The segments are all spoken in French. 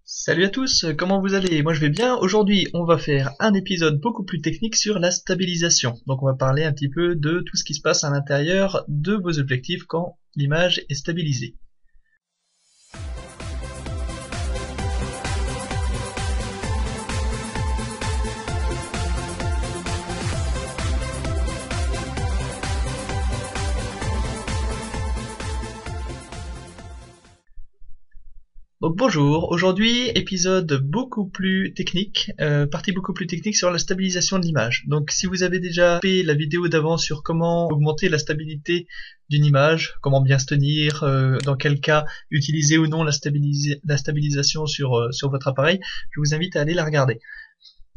Salut à tous, comment vous allez? Moi je vais bien. Aujourd'hui on va faire un épisode beaucoup plus technique sur la stabilisation. Donc on va parler un petit peu de tout ce qui se passe à l'intérieur de vos objectifs quand l'image est stabilisée. Donc bonjour, aujourd'hui épisode beaucoup plus technique, partie beaucoup plus technique sur la stabilisation de l'image. Donc si vous avez déjà fait la vidéo d'avant sur comment augmenter la stabilité d'une image, comment bien se tenir, dans quel cas utiliser ou non la stabilisation sur votre appareil, je vous invite à aller la regarder.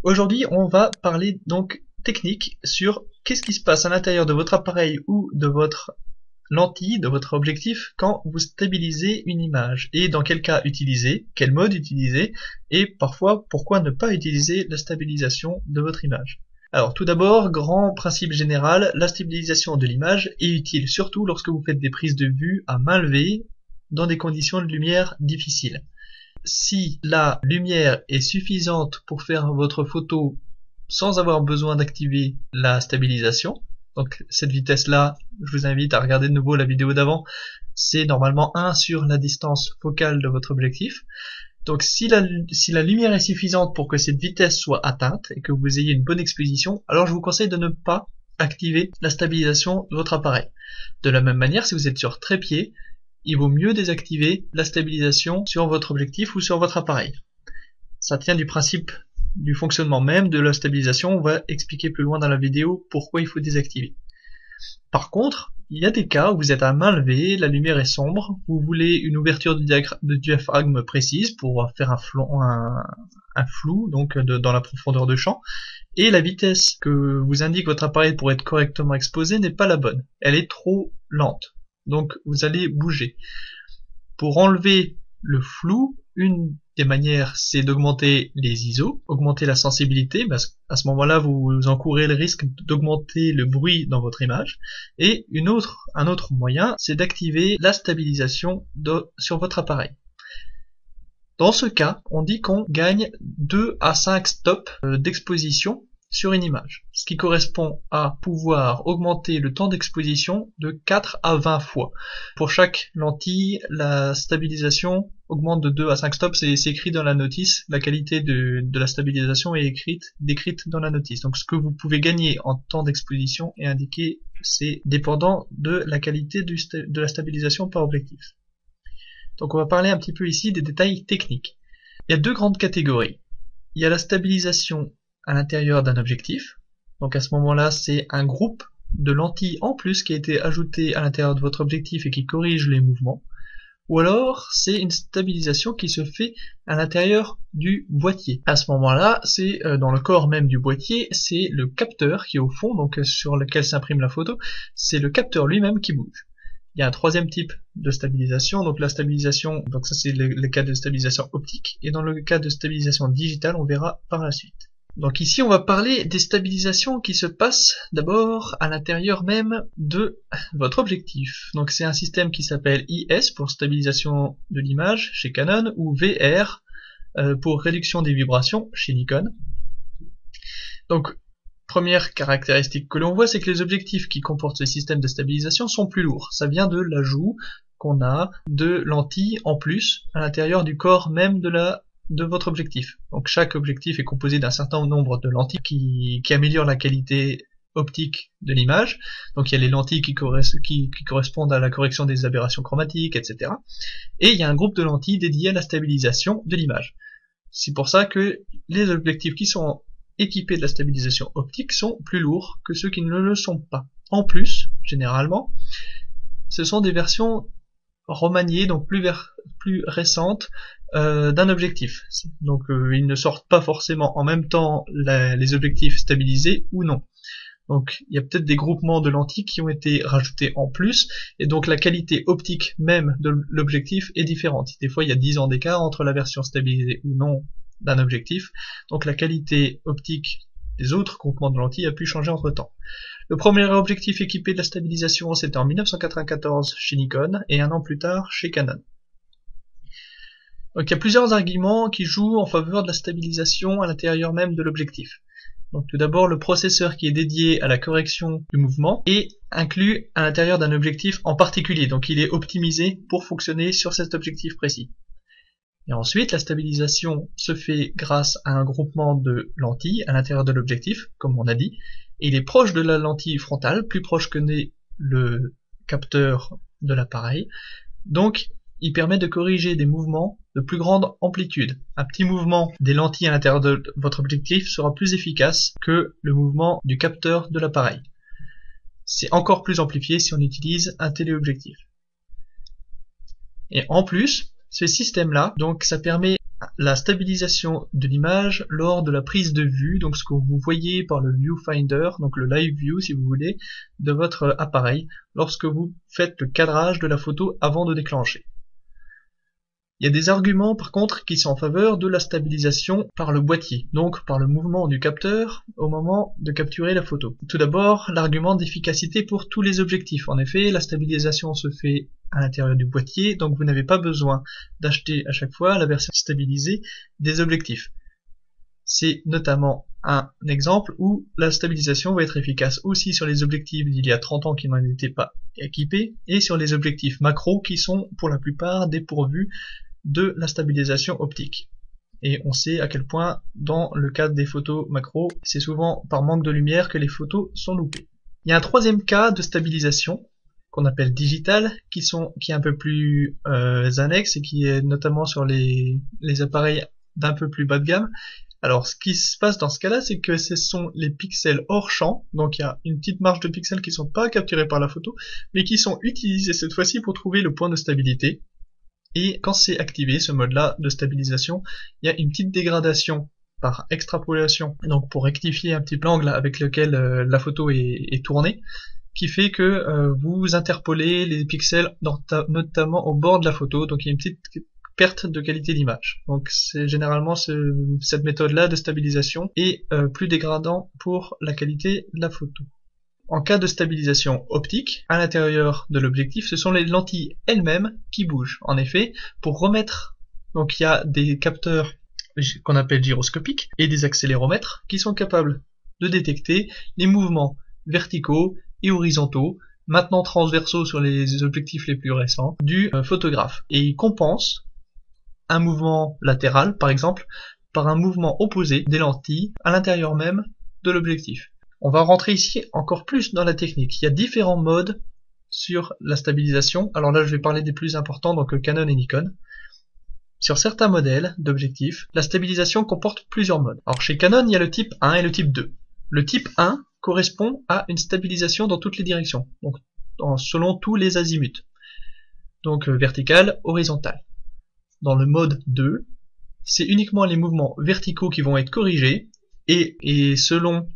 Aujourd'hui on va parler donc technique sur qu'est-ce qui se passe à l'intérieur de votre appareil ou de votre lentille de votre objectif quand vous stabilisez une image et dans quel cas utiliser, quel mode utiliser et parfois pourquoi ne pas utiliser la stabilisation de votre image. Alors tout d'abord, grand principe général, la stabilisation de l'image est utile surtout lorsque vous faites des prises de vue à main levée dans des conditions de lumière difficiles. Si la lumière est suffisante pour faire votre photo sans avoir besoin d'activer la stabilisation, donc cette vitesse-là, je vous invite à regarder de nouveau la vidéo d'avant, c'est normalement 1 sur la distance focale de votre objectif. Donc si la lumière est suffisante pour que cette vitesse soit atteinte et que vous ayez une bonne exposition, alors je vous conseille de ne pas activer la stabilisation de votre appareil. De la même manière, si vous êtes sur trépied, il vaut mieux désactiver la stabilisation sur votre objectif ou sur votre appareil. Ça tient du principe du fonctionnement même de la stabilisation, on va expliquer plus loin dans la vidéo pourquoi il faut désactiver. Par contre, il y a des cas où vous êtes à main levée, la lumière est sombre, vous voulez une ouverture de diaphragme précise pour faire un flou donc dans la profondeur de champ, et la vitesse que vous indique votre appareil pour être correctement exposé n'est pas la bonne, elle est trop lente, donc vous allez bouger. Pour enlever le flou, une des manières, c'est d'augmenter les ISO, augmenter la sensibilité, parce qu'à ce moment-là, vous encourez le risque d'augmenter le bruit dans votre image. Et un autre moyen, c'est d'activer la stabilisation sur votre appareil. Dans ce cas, on dit qu'on gagne 2 à 5 stops d'exposition sur une image, ce qui correspond à pouvoir augmenter le temps d'exposition de 4 à 20 fois. Pour chaque lentille, la stabilisation augmente de 2 à 5 stops, c'est écrit dans la notice, la qualité de la stabilisation est décrite dans la notice. Donc ce que vous pouvez gagner en temps d'exposition est indiqué, c'est dépendant de la qualité de la stabilisation par objectif. Donc on va parler un petit peu ici des détails techniques. Il y a deux grandes catégories. Il y a la stabilisation à l'intérieur d'un objectif. Donc à ce moment-là, c'est un groupe de lentilles en plus qui a été ajouté à l'intérieur de votre objectif et qui corrige les mouvements. Ou alors, c'est une stabilisation qui se fait à l'intérieur du boîtier. À ce moment-là, c'est dans le corps même du boîtier, c'est le capteur qui est au fond, donc sur lequel s'imprime la photo, c'est le capteur lui-même qui bouge. Il y a un troisième type de stabilisation, donc la stabilisation, donc ça c'est le cas de stabilisation optique, et dans le cas de stabilisation digitale, on verra par la suite. Donc ici on va parler des stabilisations qui se passent d'abord à l'intérieur même de votre objectif. Donc c'est un système qui s'appelle IS pour stabilisation de l'image chez Canon ou VR pour réduction des vibrations chez Nikon. Donc première caractéristique que l'on voit, c'est que les objectifs qui comportent ce système de stabilisation sont plus lourds. Ça vient de l'ajout qu'on a de lentilles en plus à l'intérieur du corps même de votre objectif. Donc chaque objectif est composé d'un certain nombre de lentilles qui améliorent la qualité optique de l'image. Donc il y a les lentilles qui correspondent à la correction des aberrations chromatiques, etc. Et il y a un groupe de lentilles dédié à la stabilisation de l'image. C'est pour ça que les objectifs qui sont équipés de la stabilisation optique sont plus lourds que ceux qui ne le sont pas. En plus, généralement, ce sont des versions remaniées, donc plus récentes, d'un objectif. Donc ils ne sortent pas forcément en même temps les objectifs stabilisés ou non. Donc il y a peut-être des groupements de lentilles qui ont été rajoutés en plus, et donc la qualité optique même de l'objectif est différente. Des fois il y a 10 ans d'écart entre la version stabilisée ou non d'un objectif, donc la qualité optique des autres groupements de lentilles a pu changer entre temps. Le premier objectif équipé de la stabilisation c'était en 1994 chez Nikon et un an plus tard chez Canon. Donc il y a plusieurs arguments qui jouent en faveur de la stabilisation à l'intérieur même de l'objectif. Donc tout d'abord, le processeur qui est dédié à la correction du mouvement est inclus à l'intérieur d'un objectif en particulier, donc il est optimisé pour fonctionner sur cet objectif précis. Et ensuite, la stabilisation se fait grâce à un groupement de lentilles à l'intérieur de l'objectif, comme on a dit, et il est proche de la lentille frontale, plus proche que n'est le capteur de l'appareil, donc il permet de corriger des mouvements de plus grande amplitude. Un petit mouvement des lentilles à l'intérieur de votre objectif sera plus efficace que le mouvement du capteur de l'appareil. C'est encore plus amplifié si on utilise un téléobjectif. Et en plus, ce système-là, donc ça permet la stabilisation de l'image lors de la prise de vue, donc ce que vous voyez par le viewfinder, donc le live view si vous voulez, de votre appareil, lorsque vous faites le cadrage de la photo avant de déclencher. Il y a des arguments par contre qui sont en faveur de la stabilisation par le boîtier, donc par le mouvement du capteur au moment de capturer la photo. Tout d'abord, l'argument d'efficacité pour tous les objectifs. En effet, la stabilisation se fait à l'intérieur du boîtier, donc vous n'avez pas besoin d'acheter à chaque fois la version stabilisée des objectifs. C'est notamment un exemple où la stabilisation va être efficace aussi sur les objectifs d'il y a 30 ans qui n'en étaient pas équipés, et sur les objectifs macro qui sont pour la plupart dépourvus de la stabilisation optique. Et on sait à quel point, dans le cadre des photos macro, c'est souvent par manque de lumière que les photos sont loupées. Il y a un troisième cas de stabilisation, qu'on appelle digital, qui est un peu plus annexe, et qui est notamment sur les appareils d'un peu plus bas de gamme. Alors, ce qui se passe dans ce cas-là, c'est que ce sont les pixels hors champ, donc il y a une petite marge de pixels qui ne sont pas capturés par la photo, mais qui sont utilisés cette fois-ci pour trouver le point de stabilité. Et quand c'est activé, ce mode-là de stabilisation, il y a une petite dégradation par extrapolation, donc pour rectifier un petit peu l'angle avec lequel la photo est tournée, qui fait que vous interpolez les pixels notamment au bord de la photo, donc il y a une petite perte de qualité d'image. Donc c'est généralement cette méthode-là de stabilisation est plus dégradant pour la qualité de la photo. En cas de stabilisation optique, à l'intérieur de l'objectif, ce sont les lentilles elles-mêmes qui bougent. En effet, pour remettre, donc il y a des capteurs qu'on appelle gyroscopiques et des accéléromètres qui sont capables de détecter les mouvements verticaux et horizontaux, maintenant transversaux sur les objectifs les plus récents, du photographe. Et ils compensent un mouvement latéral, par exemple, par un mouvement opposé des lentilles à l'intérieur même de l'objectif. On va rentrer ici encore plus dans la technique. Il y a différents modes sur la stabilisation. Alors là, je vais parler des plus importants, donc Canon et Nikon. Sur certains modèles d'objectifs, la stabilisation comporte plusieurs modes. Alors chez Canon, il y a le type 1 et le type 2. Le type 1 correspond à une stabilisation dans toutes les directions, donc selon tous les azimuts. Donc vertical, horizontal. Dans le mode 2, c'est uniquement les mouvements verticaux qui vont être corrigés, et selon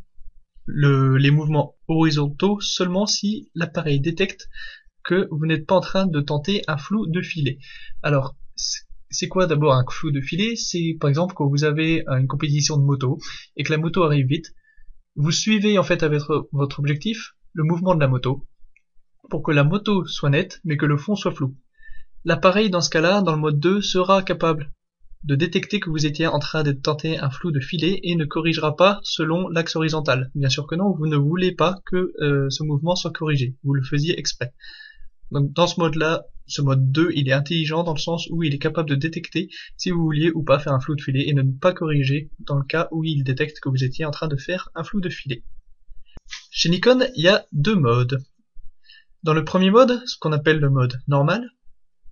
les mouvements horizontaux seulement si l'appareil détecte que vous n'êtes pas en train de tenter un flou de filet. Alors, c'est quoi d'abord un flou de filet? C'est par exemple quand vous avez une compétition de moto et que la moto arrive vite, vous suivez en fait avec votre objectif le mouvement de la moto pour que la moto soit nette mais que le fond soit flou. L'appareil dans ce cas-là, dans le mode 2, sera capable de détecter que vous étiez en train de tenter un flou de filet et ne corrigera pas selon l'axe horizontal. Bien sûr que non, vous ne voulez pas que ce mouvement soit corrigé, vous le faisiez exprès. Donc dans ce mode-là, ce mode 2, il est intelligent dans le sens où il est capable de détecter si vous vouliez ou pas faire un flou de filet et ne pas corriger dans le cas où il détecte que vous étiez en train de faire un flou de filet. Chez Nikon, il y a deux modes. Dans le premier mode, ce qu'on appelle le mode normal,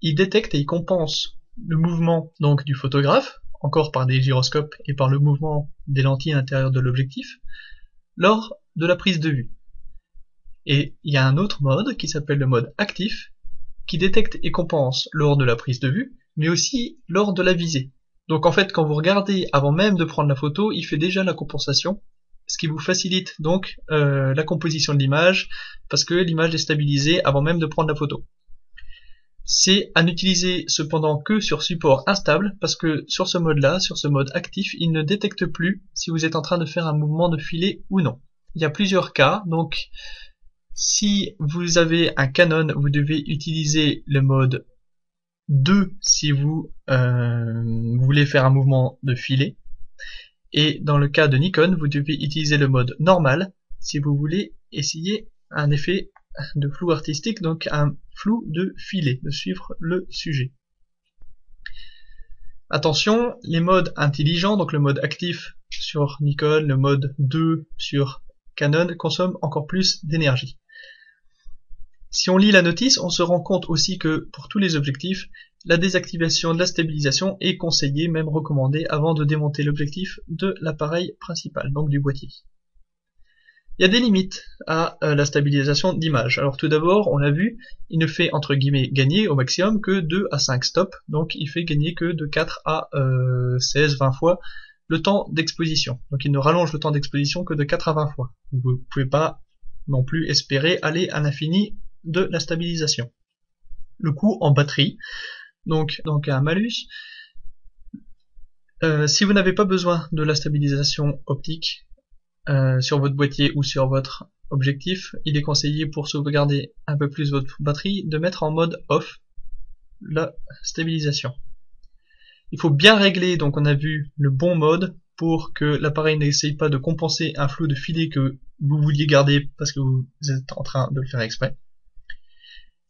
il détecte et il compense le mouvement donc du photographe, encore par des gyroscopes et par le mouvement des lentilles à l'intérieur de l'objectif, lors de la prise de vue. Et il y a un autre mode qui s'appelle le mode actif, qui détecte et compense lors de la prise de vue, mais aussi lors de la visée. Donc en fait, quand vous regardez avant même de prendre la photo, il fait déjà la compensation, ce qui vous facilite donc la composition de l'image, parce que l'image est stabilisée avant même de prendre la photo. C'est à n'utiliser cependant que sur support instable, parce que sur ce mode-là, sur ce mode actif, il ne détecte plus si vous êtes en train de faire un mouvement de filet ou non. Il y a plusieurs cas, donc si vous avez un Canon, vous devez utiliser le mode 2 si vous voulez faire un mouvement de filet. Et dans le cas de Nikon, vous devez utiliser le mode normal si vous voulez essayer un effet de flou artistique, donc un flou de filet, de suivre le sujet. Attention, les modes intelligents, donc le mode actif sur Nikon, le mode 2 sur Canon, consomment encore plus d'énergie. Si on lit la notice, on se rend compte aussi que pour tous les objectifs, la désactivation de la stabilisation est conseillée, même recommandée, avant de démonter l'objectif de l'appareil principal, donc du boîtier. Il y a des limites à la stabilisation d'image. Alors tout d'abord, on l'a vu, il ne fait entre guillemets gagner au maximum que 2 à 5 stops, donc il fait gagner que de 4 à 16-20 fois le temps d'exposition. Donc il ne rallonge le temps d'exposition que de 4 à 20 fois. Vous ne pouvez pas non plus espérer aller à l'infini de la stabilisation. Le coût en batterie, donc un malus. Si vous n'avez pas besoin de la stabilisation optique sur votre boîtier ou sur votre objectif, il est conseillé pour sauvegarder un peu plus votre batterie de mettre en mode off la stabilisation. Il faut bien régler, donc on a vu le bon mode pour que l'appareil n'essaye pas de compenser un flou de filet que vous vouliez garder parce que vous êtes en train de le faire exprès.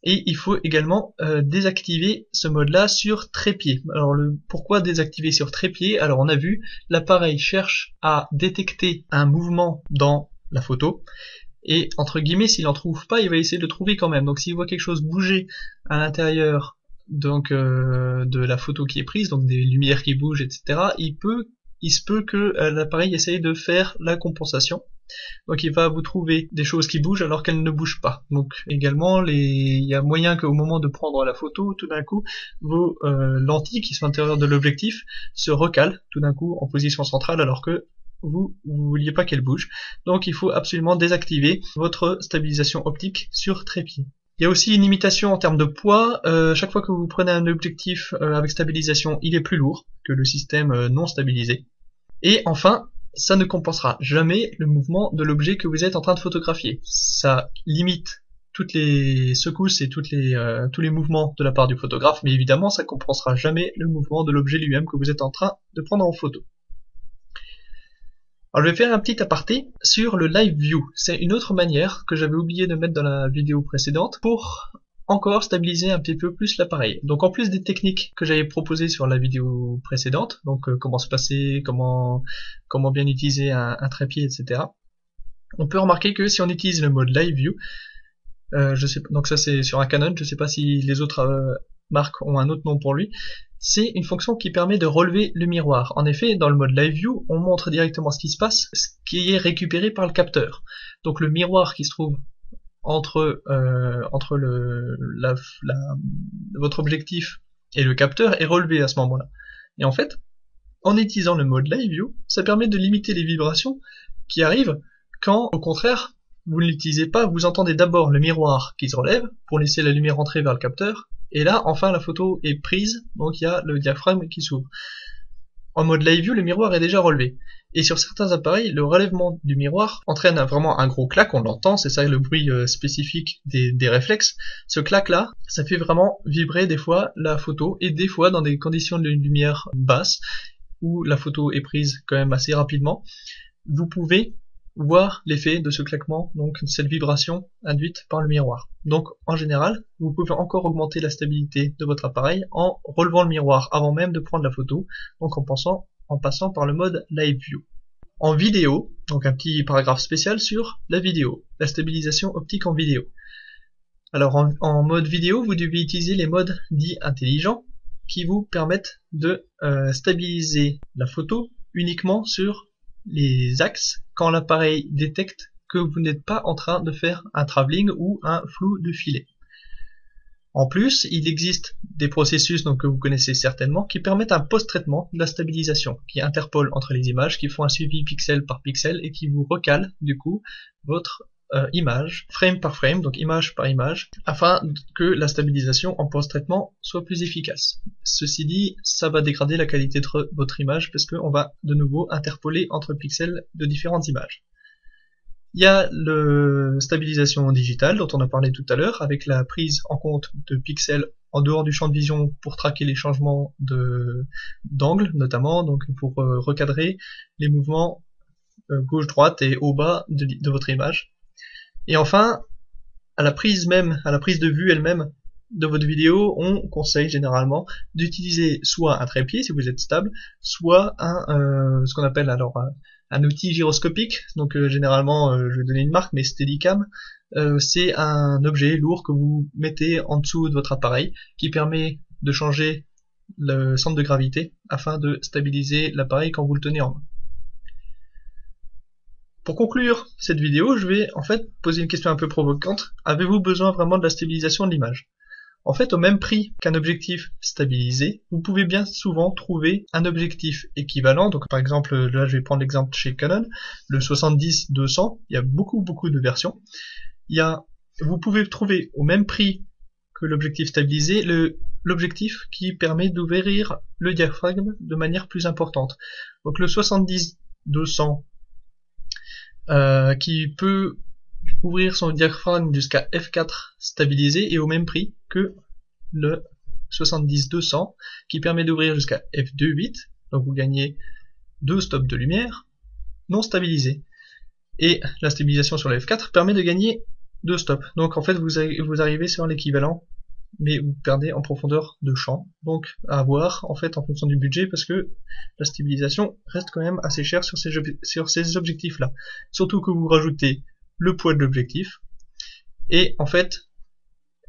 Et il faut également désactiver ce mode-là sur trépied. Alors pourquoi désactiver sur trépied? Alors on a vu, l'appareil cherche à détecter un mouvement dans la photo, et entre guillemets, s'il en trouve pas, il va essayer de le trouver quand même. Donc s'il voit quelque chose bouger à l'intérieur donc de la photo qui est prise, donc des lumières qui bougent, etc., il se peut que l'appareil essaye de faire la compensation. Donc il va vous trouver des choses qui bougent alors qu'elles ne bougent pas. Donc également, il y a moyen qu'au moment de prendre la photo, tout d'un coup, vos lentilles qui sont à l'intérieur de l'objectif se recalent tout d'un coup en position centrale alors que vous vouliez pas qu'elles bougent. Donc il faut absolument désactiver votre stabilisation optique sur trépied. Il y a aussi une limitation en termes de poids. Chaque fois que vous prenez un objectif avec stabilisation, il est plus lourd que le système non stabilisé. Et enfin, ça ne compensera jamais le mouvement de l'objet que vous êtes en train de photographier. Ça limite toutes les secousses et tous les mouvements de la part du photographe, mais évidemment ça compensera jamais le mouvement de l'objet lui-même que vous êtes en train de prendre en photo. Alors je vais faire un petit aparté sur le live view. C'est une autre manière que j'avais oublié de mettre dans la vidéo précédente pour encore stabiliser un petit peu plus l'appareil. Donc en plus des techniques que j'avais proposées sur la vidéo précédente, donc comment se passer, comment bien utiliser un trépied, etc. On peut remarquer que si on utilise le mode live view, donc ça c'est sur un Canon, je sais pas si les autres marques ont un autre nom pour lui, c'est une fonction qui permet de relever le miroir. En effet, dans le mode live view, on montre directement ce qui se passe, ce qui est récupéré par le capteur. Donc le miroir qui se trouve entre votre objectif et le capteur est relevé à ce moment-là. Et en fait, en utilisant le mode live view, ça permet de limiter les vibrations qui arrivent quand, au contraire, vous ne l'utilisez pas, vous entendez d'abord le miroir qui se relève pour laisser la lumière entrer vers le capteur, et là, enfin, la photo est prise, donc il y a le diaphragme qui s'ouvre. En mode live view, le miroir est déjà relevé. Et sur certains appareils, le relèvement du miroir entraîne vraiment un gros clac, on l'entend, c'est ça le bruit spécifique des réflexes. Ce clac-là, ça fait vraiment vibrer des fois la photo, et des fois dans des conditions de lumière basse, où la photo est prise quand même assez rapidement, vous pouvez voir l'effet de ce claquement, donc cette vibration induite par le miroir. Donc en général, vous pouvez encore augmenter la stabilité de votre appareil en relevant le miroir avant même de prendre la photo, donc en passant par le mode live view. En vidéo, donc un petit paragraphe spécial sur la vidéo, la stabilisation optique en vidéo. Alors en mode vidéo, vous devez utiliser les modes dits intelligents qui vous permettent de stabiliser la photo uniquement sur les axes quand l'appareil détecte que vous n'êtes pas en train de faire un travelling ou un flou de filet. En plus, il existe des processus donc, que vous connaissez certainement qui permettent un post-traitement de la stabilisation, qui interpolent entre les images, qui font un suivi pixel par pixel et qui vous recalent du coup votre image, frame par frame, donc image par image, afin que la stabilisation en post-traitement soit plus efficace. Ceci dit, ça va dégrader la qualité de votre image parce qu'on va de nouveau interpoler entre pixels de différentes images. Il y a la stabilisation digitale dont on a parlé tout à l'heure avec la prise en compte de pixels en dehors du champ de vision pour traquer les changements d'angle notamment, donc pour recadrer les mouvements gauche-droite et haut-bas de votre image. Et enfin, à la prise de vue elle-même de votre vidéo, on conseille généralement d'utiliser soit un trépied si vous êtes stable, soit ce qu'on appelle alors un outil gyroscopique. Donc généralement, je vais donner une marque, mais Steadicam, c'est un objet lourd que vous mettez en dessous de votre appareil qui permet de changer le centre de gravité afin de stabiliser l'appareil quand vous le tenez en main. Pour conclure cette vidéo, je vais en fait poser une question un peu provocante. Avez-vous besoin vraiment de la stabilisation de l'image? En fait, au même prix qu'un objectif stabilisé, vous pouvez bien souvent trouver un objectif équivalent. Donc par exemple, là je vais prendre l'exemple chez Canon, le 70-200, il y a beaucoup de versions. Vous pouvez trouver au même prix que l'objectif stabilisé, l'objectif qui permet d'ouvrir le diaphragme de manière plus importante. Donc le 70-200 qui peut ouvrir son diaphragme jusqu'à f4 stabilisé et au même prix que le 70-200 qui permet d'ouvrir jusqu'à f2.8, donc vous gagnez 2 stops de lumière non stabilisés. Et la stabilisation sur le f4 permet de gagner 2 stops. Donc en fait vous arrivez sur l'équivalent, mais vous perdez en profondeur de champ. Donc à voir en fait en fonction du budget, parce que la stabilisation reste quand même assez chère sur ces objectifs là. Surtout que vous rajoutez le poids de l'objectif. Et en fait,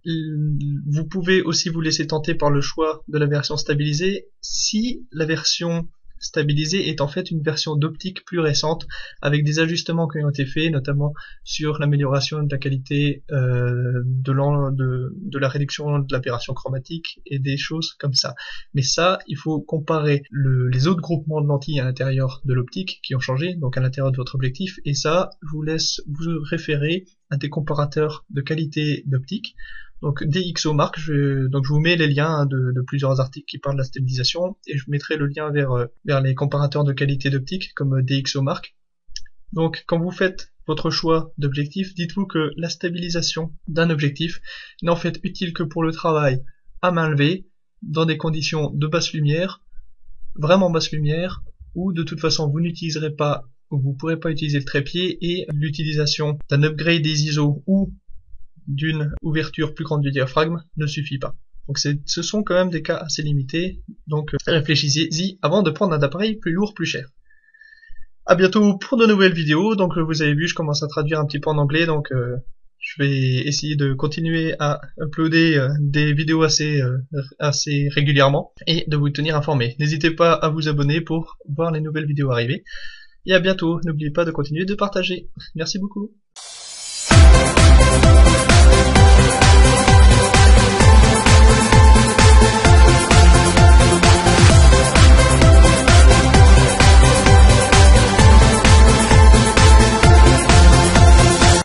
vous pouvez aussi vous laisser tenter par le choix de la version stabilisée si la version stabilisée est en fait une version d'optique plus récente avec des ajustements qui ont été faits, notamment sur l'amélioration de la qualité de la réduction de l'aberration chromatique et des choses comme ça. Mais ça, il faut comparer les autres groupements de lentilles à l'intérieur de l'optique qui ont changé, donc à l'intérieur de votre objectif, et ça, je vous laisse vous référer à des comparateurs de qualité d'optique. Donc DxOMark, je vous mets les liens de plusieurs articles qui parlent de la stabilisation, et je mettrai le lien vers les comparateurs de qualité d'optique comme DxOMark. Donc quand vous faites votre choix d'objectif, dites-vous que la stabilisation d'un objectif n'est en fait utile que pour le travail à main levée, dans des conditions de basse lumière, vraiment basse lumière, où de toute façon vous n'utiliserez pas, ou vous ne pourrez pas utiliser le trépied, et l'utilisation d'un upgrade des ISO ou d'une ouverture plus grande du diaphragme ne suffit pas. Donc ce sont quand même des cas assez limités, donc réfléchissez-y avant de prendre un appareil plus lourd, plus cher. A bientôt pour de nouvelles vidéos. Donc vous avez vu, je commence à traduire un petit peu en anglais, donc je vais essayer de continuer à uploader des vidéos assez régulièrement et de vous tenir informé. N'hésitez pas à vous abonner pour voir les nouvelles vidéos arriver. Et à bientôt, n'oubliez pas de continuer de partager. Merci beaucoup.